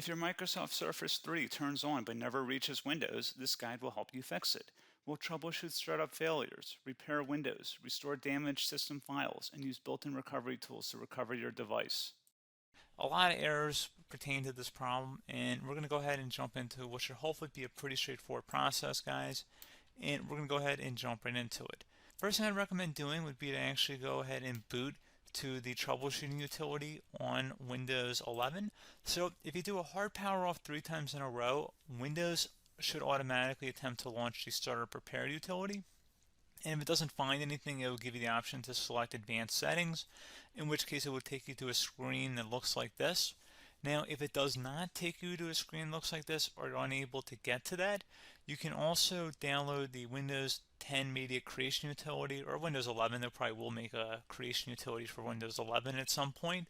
If your Microsoft Surface 3 turns on but never reaches Windows, this guide will help you fix it. We'll troubleshoot startup failures, repair Windows, restore damaged system files, and use built-in recovery tools to recover your device. A lot of errors pertain to this problem, and we're going to go ahead and jump into what should hopefully be a pretty straightforward process, guys. And we're going to go ahead and jump right into it. First thing I'd recommend doing would be to actually go ahead and boot to the troubleshooting utility on Windows 11. So if you do a hard power off 3 times in a row, Windows should automatically attempt to launch the startup repair utility. And if it doesn't find anything, it will give you the option to select advanced settings, in which case it will take you to a screen that looks like this. Now, if it does not take you to a screen that looks like this, or you're unable to get to that, you can also download the Windows 10 Media Creation Utility, or Windows 11. They probably will make a creation utility for Windows 11 at some point.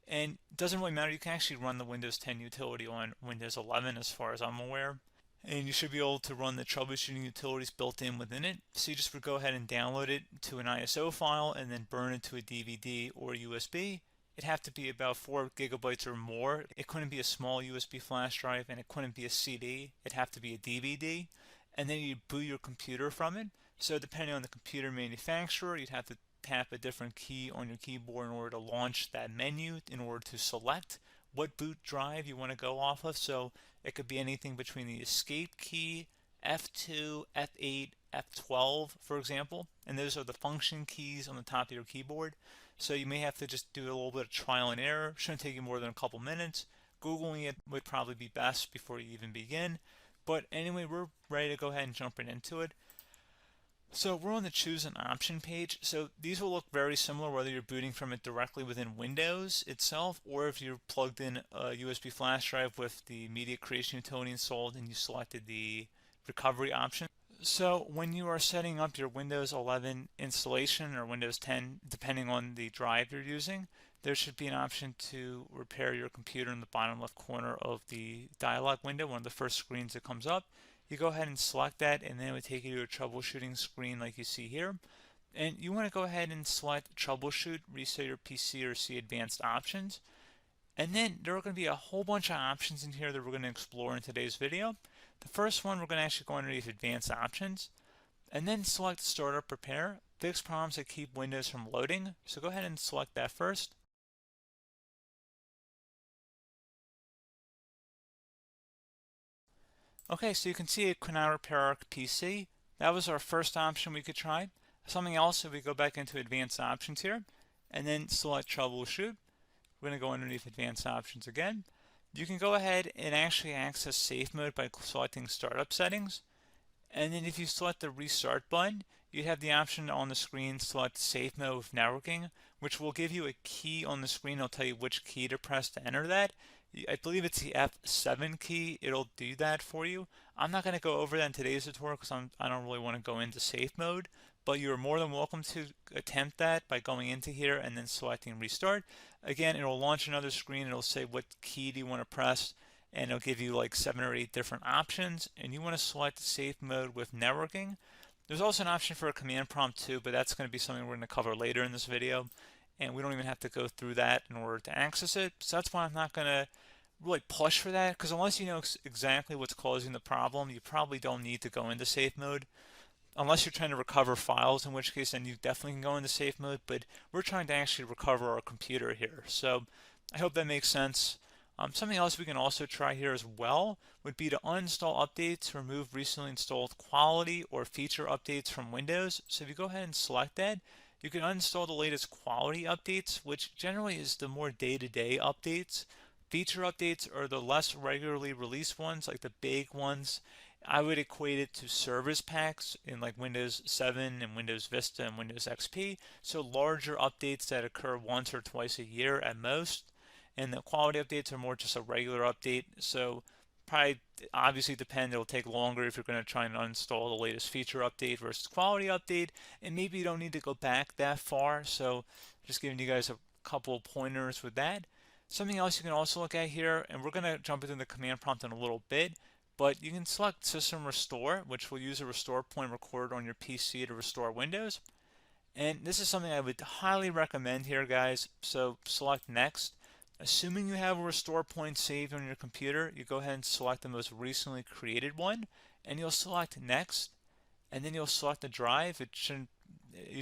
And it doesn't really matter, you can actually run the Windows 10 utility on Windows 11 as far as I'm aware. And you should be able to run the troubleshooting utilities built in within it. So you just would go ahead and download it to an ISO file and then burn it to a DVD or USB. It'd have to be about 4 gigabytes or more. It couldn't be a small USB flash drive, and it couldn't be a CD. It'd have to be a DVD. And then you boot your computer from it. So depending on the computer manufacturer, you'd have to tap a different key on your keyboard in order to launch that menu, in order to select what boot drive you want to go off of. So it could be anything between the escape key, F2, F8, F12, for example, and those are the function keys on the top of your keyboard. So you may have to just do a little bit of trial and error. Shouldn't take you more than a couple minutes. Googling it would probably be best before you even begin. But anyway, we're ready to go ahead and jump right into it. So we're on the choose an option page. So these will look very similar whether you're booting from it directly within Windows itself, or if you're plugged in a USB flash drive with the media creation utility installed and you selected the recovery option. So when you are setting up your Windows 11 installation or Windows 10, depending on the drive you're using, there should be an option to repair your computer in the bottom left corner of the dialog window, one of the first screens that comes up. You go ahead and select that, and then it would take you to a troubleshooting screen like you see here. And you want to go ahead and select troubleshoot, reset your PC, or see advanced options. And then there are going to be a whole bunch of options in here that we're going to explore in today's video. The first one, we're going to actually go underneath advanced options and then select startup repair, fix problems that keep Windows from loading. So go ahead and select that first. Okay, so you can see it could now repair our PC. That was our first option we could try. Something else, if we go back into advanced options here and then select troubleshoot, we're going to go underneath advanced options again. You can go ahead and actually access safe mode by selecting startup settings. And then if you select the restart button, you have the option on the screen select safe mode with networking, which will give you a key on the screen. It'll tell you which key to press to enter that. I believe it's the F7 key. It'll do that for you. I'm not going to go over that in today's tutorial because I don't really want to go into safe mode, but you're more than welcome to attempt that by going into here and then selecting restart. Again, it'll launch another screen. It'll say what key do you want to press, and it'll give you like 7 or 8 different options, and you want to select safe mode with networking. There's also an option for a command prompt too, but that's going to be something we're going to cover later in this video, and we don't even have to go through that in order to access it. So that's why I'm not going to really push for that, because unless you know exactly what's causing the problem, you probably don't need to go into safe mode. Unless you're trying to recover files, in which case then you definitely can go into safe mode, but we're trying to actually recover our computer here. So I hope that makes sense. Something else we can also try here as well would be to uninstall updates, remove recently installed quality or feature updates from Windows. So if you go ahead and select that, you can uninstall the latest quality updates, which generally is the more day-to-day updates. Feature updates are the less regularly released ones, like the big ones. I would equate it to service packs in like Windows 7 and Windows Vista and Windows XP. So larger updates that occur once or twice a year at most. And the quality updates are more just a regular update. So probably obviously depend, it'll take longer if you're going to try and uninstall the latest feature update versus quality update. And maybe you don't need to go back that far. So just giving you guys a couple pointers with that. Something else you can also look at here, and we're going to jump into the command prompt in a little bit, but you can select System Restore, which will use a restore point recorded on your PC to restore Windows. And this is something I would highly recommend here, guys. So select Next. Assuming you have a restore point saved on your computer, you go ahead and select the most recently created one, and you'll select next, and then you'll select the drive. You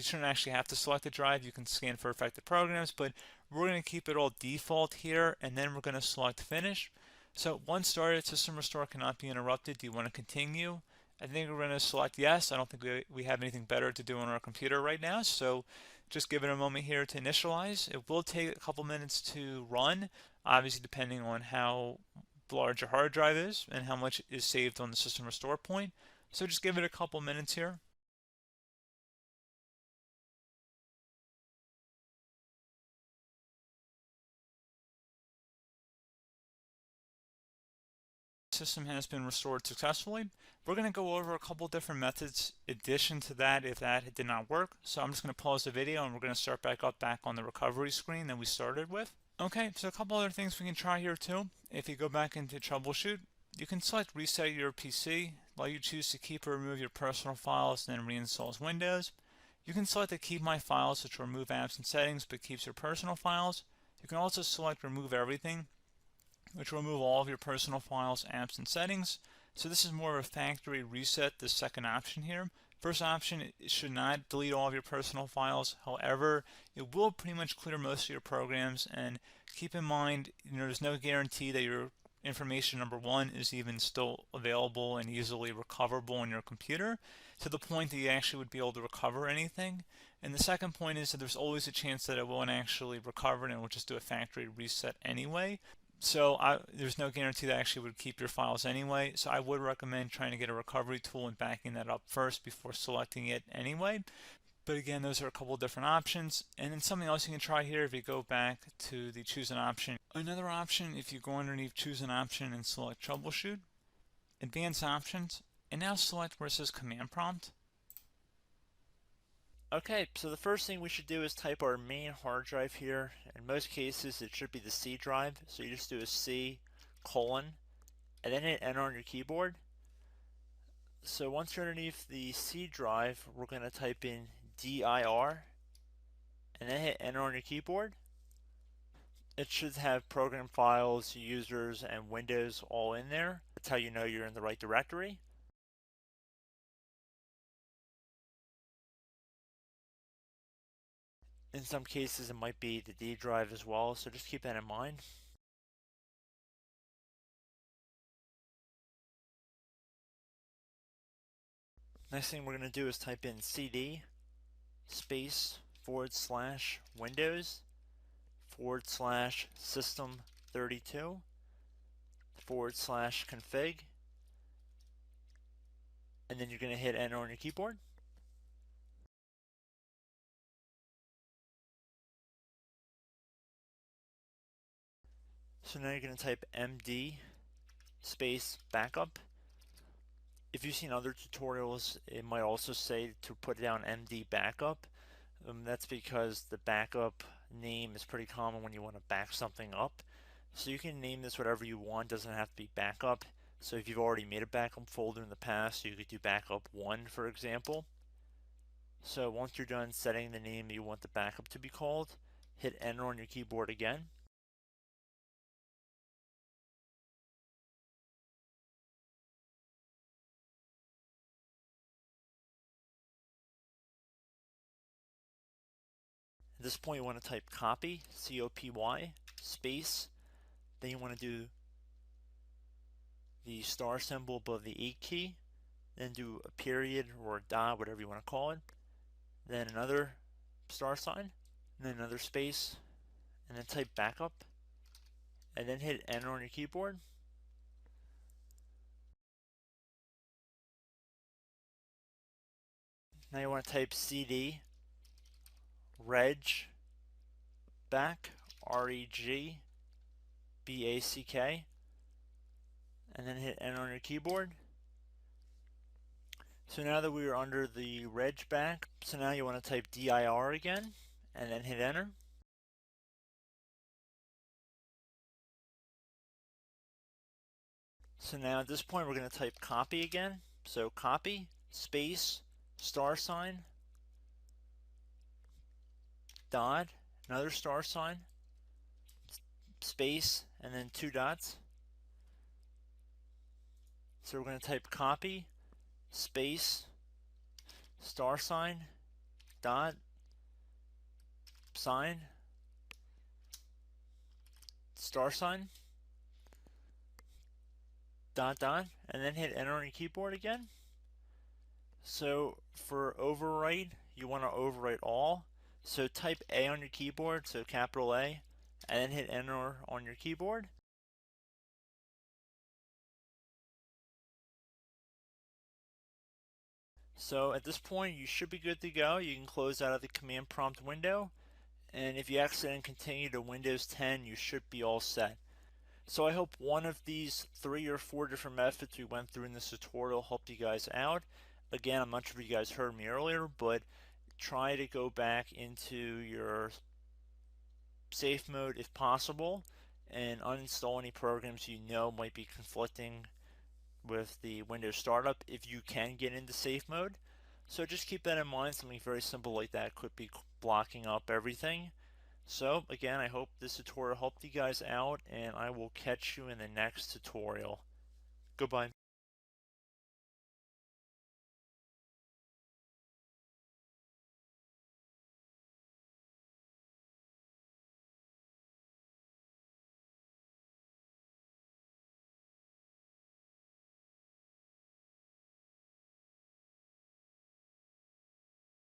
shouldn't actually have to select the drive. You can scan for affected programs, but we're going to keep it all default here, and then we're going to select finish. So once started, system restore cannot be interrupted. Do you want to continue? I think we're going to select yes. I don't think we have anything better to do on our computer right now, so just give it a moment here to initialize. It will take a couple minutes to run, obviously depending on how large your hard drive is and how much is saved on the system restore point. So just give it a couple minutes here. System has been restored successfully. We're going to go over a couple different methods in addition to that if that did not work. So I'm just going to pause the video and we're going to start back on the recovery screen that we started with. Okay, so a couple other things we can try here too. If you go back into troubleshoot, you can select reset your PC while you choose to keep or remove your personal files and then reinstalls Windows. You can select to keep my files, which will remove apps and settings but keeps your personal files. You can also select remove everything, which will remove all of your personal files, apps, and settings. So this is more of a factory reset, the second option here. First option, it should not delete all of your personal files. However, it will pretty much clear most of your programs, and keep in mind, there's no guarantee that your information, number one, is even still available and easily recoverable on your computer to the point that you actually would be able to recover anything. And the second point is that there's always a chance that it won't actually recover and it will just do a factory reset anyway. So there's no guarantee that actually would keep your files anyway. So I would recommend trying to get a recovery tool and backing that up first before selecting it anyway. But again, those are a couple different options. And then something else you can try here if you go back to the choose an option. Another option, if you go underneath choose an option and select troubleshoot, advanced options, and now select where it says command prompt. Okay, so the first thing we should do is type our main hard drive here. In most cases, it should be the C drive. So you just do a C colon and then hit enter on your keyboard. So once you're underneath the C drive, we're going to type in dir and then hit enter on your keyboard. It should have program files, users, and Windows all in there. That's how you know you're in the right directory. In some cases, it might be the D drive as well, so just keep that in mind. Next thing we're going to do is type in cd space / Windows / system 32 / config, and then you're going to hit enter on your keyboard. So now you're going to type md space backup. If you've seen other tutorials, it might also say to put down md backup. That's because the backup name is pretty common when you want to back something up. So you can name this whatever you want, doesn't have to be backup. So if you've already made a backup folder in the past, you could do backup 1, for example. So once you're done setting the name you want the backup to be called, hit enter on your keyboard again. At this point you want to type copy, C-O-P-Y, space, then you want to do the star symbol above the 8 key, then do a period or a dot, whatever you want to call it, then another star sign, and then another space, and then type backup, and then hit enter on your keyboard. Now you want to type cd reg back, R-E-G-B-A-C-K, and then hit enter on your keyboard. So now that we are under the reg back, so now you want to type dir again, and then hit enter. So now at this point we're going to type copy again. So copy, space, star sign, dot, another star sign, space and then 2 dots. So we're going to type copy space $sign dot sign $sign dot dot, and then hit enter on your keyboard again. So for overwrite, you want to overwrite all. So type A on your keyboard, so capital A, and then hit enter on your keyboard. So at this point, you should be good to go. You can close out of the command prompt window, and if you accidentally continue to Windows 10, you should be all set. So I hope one of these 3 or 4 different methods we went through in this tutorial helped you guys out. Again, I'm not sure if you guys heard me earlier, but try to go back into your safe mode if possible and uninstall any programs you know might be conflicting with the Windows startup if you can get into safe mode. So just keep that in mind. Something very simple like that could be blocking up everything. So again, I hope this tutorial helped you guys out, and I will catch you in the next tutorial. Goodbye.